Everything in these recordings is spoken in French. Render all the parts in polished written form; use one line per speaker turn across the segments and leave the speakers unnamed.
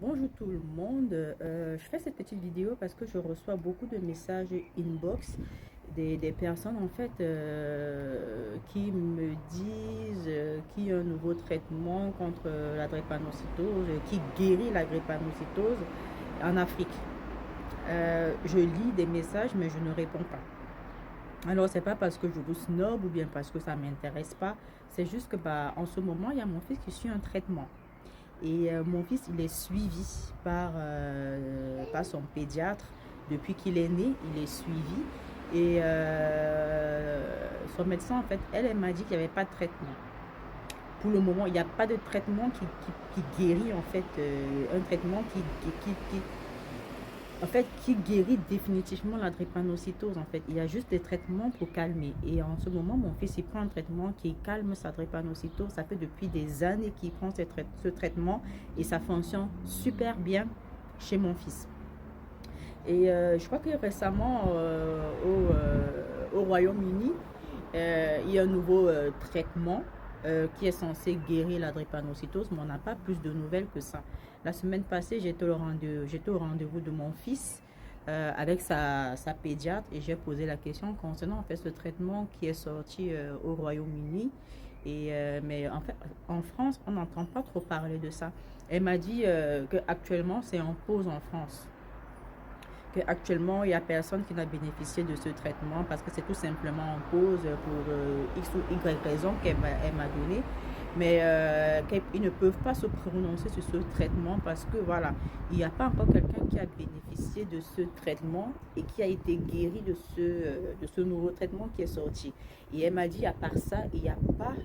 Bonjour tout le monde. Je fais cette petite vidéo parce que je reçois beaucoup de messages inbox des personnes en fait qui me disent qu'il y a un nouveau traitement contre la drépanocytose qui guérit la drépanocytose en Afrique. Je lis des messages mais je ne réponds pas. Alors c'est pas parce que je vous snob ou bien parce que ça m'intéresse pas, c'est juste que en ce moment il y a mon fils qui suit un traitement. Et mon fils, il est suivi par son pédiatre depuis qu'il est né. Il est suivi. Et son médecin, en fait, elle m'a dit qu'il n'y avait pas de traitement. Pour le moment, il n'y a pas de traitement qui guérit, en fait, un traitement qui guérit définitivement la drépanocytose. En fait, il y a juste des traitements pour calmer. Et en ce moment, mon fils, il prend un traitement qui calme sa drépanocytose. Ça fait depuis des années qu'il prend ce traitement et ça fonctionne super bien chez mon fils. Et je crois que récemment, au Royaume-Uni, il y a un nouveau traitement qui est censé guérir la drépanocytose, mais on n'a pas plus de nouvelles que ça. La semaine passée, j'étais au rendez-vous de mon fils avec sa pédiatre et j'ai posé la question concernant en fait ce traitement qui est sorti au Royaume-Uni. Mais en fait, en France, on n'entend pas trop parler de ça. Elle m'a dit qu'actuellement, c'est en pause en France. Qu'actuellement, il n'y a personne qui n'a bénéficié de ce traitement parce que c'est tout simplement en pause pour X ou Y raison qu'elle m'a donné. Mais qu'ils ne peuvent pas se prononcer sur ce traitement parce que voilà, il n'y a pas encore quelqu'un qui a bénéficié de ce traitement et qui a été guéri de ce nouveau traitement qui est sorti. Et elle m'a dit, à part ça, il n'y a pas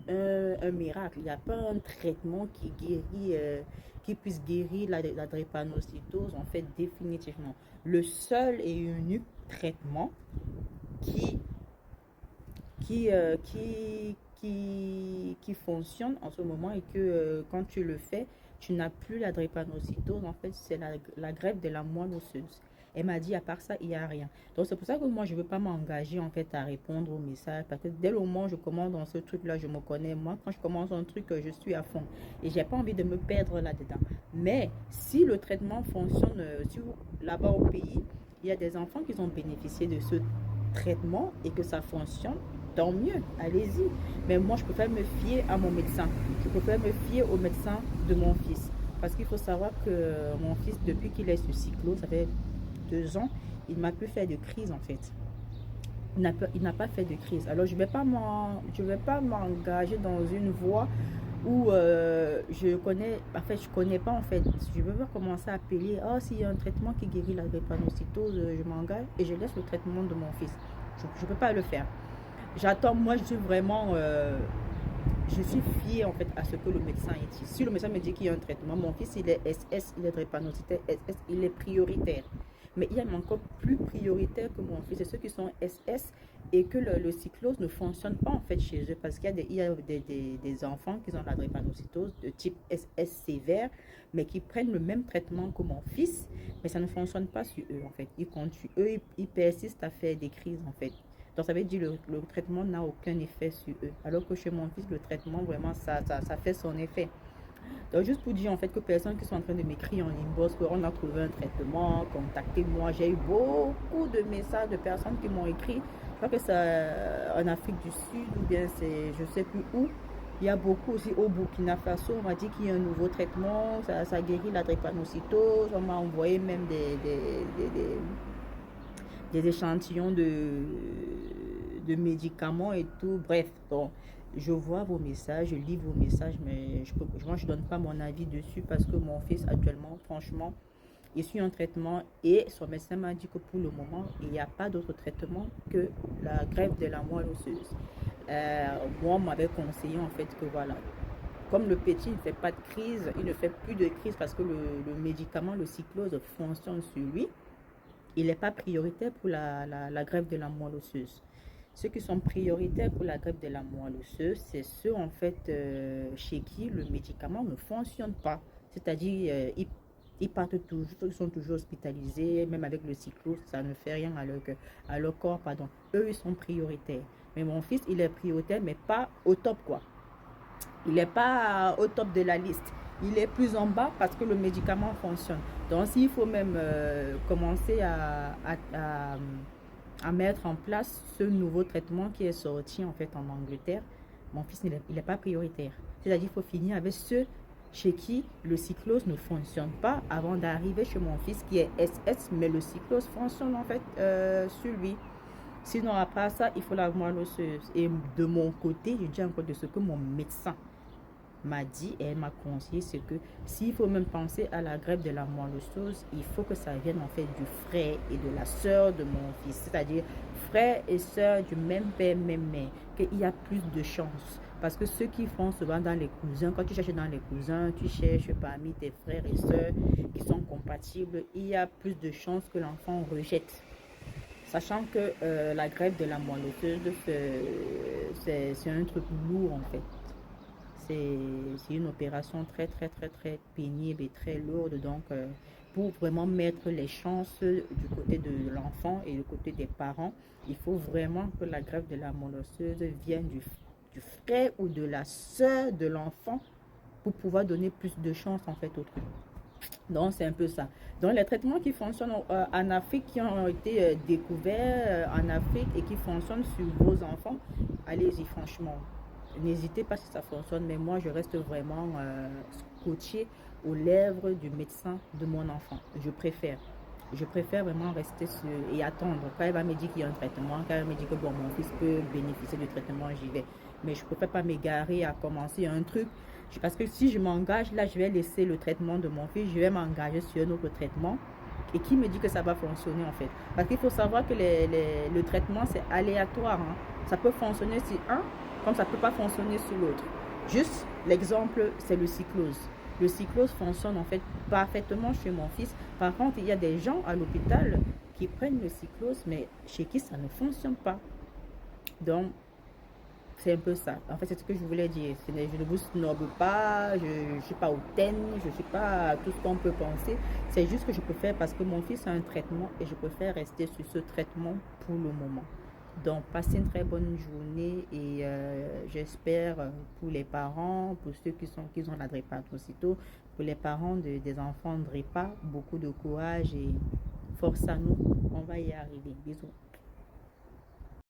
un miracle, il n'y a pas un traitement qui guérit, qui puisse guérir la drépanocytose, en fait, définitivement. Le seul et unique traitement qui, qui fonctionne en ce moment et que quand tu le fais, tu n'as plus la drépanocytose, en fait, c'est la greffe de la moelle osseuse. Elle m'a dit, à part ça, il n'y a rien. Donc, c'est pour ça que moi, je ne veux pas m'engager, en fait, à répondre aux messages. Parce que dès le moment où je commence dans ce truc-là, je me connais. Moi, quand je commence un truc, je suis à fond. Et je n'ai pas envie de me perdre là-dedans. Mais si le traitement fonctionne là-bas au pays, il y a des enfants qui ont bénéficié de ce traitement et que ça fonctionne, tant mieux, allez-y. Mais moi, je préfère me fier à mon médecin. Je préfère me fier au médecin de mon fils. Parce qu'il faut savoir que mon fils, depuis qu'il est sous cyclo, ça fait 2 ans, il m'a plus fait de crise en fait. Il n'a pas fait de crise. Alors je vais pas m'engager dans une voie où je connais pas en fait. Je veux pas commencer à appeler, oh s'il y a un traitement qui guérit la drépanocytose, je m'engage et je laisse le traitement de mon fils. Je peux pas le faire. J'attends, moi je suis vraiment, je suis fiée en fait à ce que le médecin dit. Si le médecin me dit qu'il y a un traitement, mon fils il est SS, il est drépanocytaire SS, il est prioritaire. Mais il y a encore plus prioritaire que mon fils, c'est ceux qui sont SS et que le cyclose ne fonctionne pas en fait chez eux parce qu'il y a des enfants qui ont la drépanocytose de type SS sévère mais qui prennent le même traitement que mon fils mais ça ne fonctionne pas sur eux en fait. Ils continuent, ils persistent à faire des crises en fait. Donc ça veut dire que le traitement n'a aucun effet sur eux. Alors que chez mon fils, le traitement vraiment ça fait son effet. Donc, juste pour dire en fait que personnes qui sont en train de m'écrire en inbox qu'on a trouvé un traitement, contactez-moi. J'ai eu beaucoup de messages de personnes qui m'ont écrit. Je crois que c'est en Afrique du Sud ou bien c'est je sais plus où. Il y a beaucoup aussi au Burkina Faso. On m'a dit qu'il y a un nouveau traitement, ça guérit la drépanocytose. On m'a envoyé même des échantillons de médicaments et tout. Bref, donc je vois vos messages, je lis vos messages, mais moi je donne pas mon avis dessus parce que mon fils actuellement, franchement, il suit un traitement et son médecin m'a dit que pour le moment, il n'y a pas d'autre traitement que la greffe de la moelle osseuse. Moi, on m'avait conseillé en fait que voilà, comme le petit ne fait pas de crise, il ne fait plus de crise parce que le médicament, le cyclose, fonctionne sur lui. Il n'est pas prioritaire pour la greffe de la moelle osseuse. Ceux qui sont prioritaires pour la greffe de la moelle osseuse, c'est ceux en fait chez qui le médicament ne fonctionne pas. C'est-à-dire, ils partent toujours, ils sont toujours hospitalisés, même avec le cyclo, ça ne fait rien à leur corps, pardon. Eux, ils sont prioritaires. Mais mon fils, il est prioritaire, mais pas au top, quoi. Il n'est pas au top de la liste. il est plus en bas parce que le médicament fonctionne. Donc, s'il faut même commencer à mettre en place ce nouveau traitement qui est sorti en fait en Angleterre, mon fils, il n'est pas prioritaire. C'est-à-dire qu'il faut finir avec ceux chez qui le cyclose ne fonctionne pas avant d'arriver chez mon fils qui est SS, mais le cyclose fonctionne en fait sur lui. Sinon, après ça, il faut la moelle osseuse. Et de mon côté, je dis encore de ce que mon médecin m'a dit et elle m'a conseillé, c'est que s'il faut même penser à la greffe de la moelle osseuse, il faut que ça vienne en fait du frère et de la sœur de mon fils, c'est-à-dire frère et sœur du même père, même mère, qu'il y a plus de chances. Parce que ceux qui font souvent dans les cousins, quand tu cherches dans les cousins, tu cherches parmi tes frères et sœurs qui sont compatibles, il y a plus de chances que l'enfant rejette. Sachant que la greffe de la moelle osseuse, c'est un truc lourd en fait. C'est une opération très, très, très, très pénible et très lourde. Donc, pour vraiment mettre les chances du côté de l'enfant et du côté des parents, il faut vraiment que la greffe de la moelle osseuse vienne du frère ou de la sœur de l'enfant pour pouvoir donner plus de chance en fait au truc. Donc, c'est un peu ça. Donc, les traitements qui fonctionnent en Afrique, qui ont été découverts en Afrique et qui fonctionnent sur vos enfants, allez-y franchement. N'hésitez pas si ça fonctionne, mais moi, je reste vraiment scotché aux lèvres du médecin de mon enfant. Je préfère. Je préfère vraiment rester sur et attendre. Quand elle va me dire qu'il y a un traitement, quand elle me dit que bon, mon fils peut bénéficier du traitement, j'y vais. Mais je ne peux pas m'égarer à commencer un truc. Parce que si je m'engage, là, je vais laisser le traitement de mon fils, je vais m'engager sur un autre traitement. Et qui me dit que ça va fonctionner en fait? Parce qu'il faut savoir que le traitement, c'est aléatoire. Hein. Ça peut fonctionner sur un, comme ça ne peut pas fonctionner sur l'autre. Juste l'exemple, c'est le cyclose. Le cyclose fonctionne en fait parfaitement chez mon fils. Par contre, il y a des gens à l'hôpital qui prennent le cyclose, mais chez qui ça ne fonctionne pas. Donc, c'est un peu ça. En fait, c'est ce que je voulais dire. Je ne vous snobe pas, je ne suis pas hautaine, je ne suis pas tout ce qu'on peut penser. C'est juste que je préfère parce que mon fils a un traitement et je préfère rester sur ce traitement pour le moment. Donc, passez une très bonne journée et j'espère pour les parents, pour ceux qui ont la drépanocytose, pour les parents des enfants de drépa, beaucoup de courage et force à nous. On va y arriver. Bisous.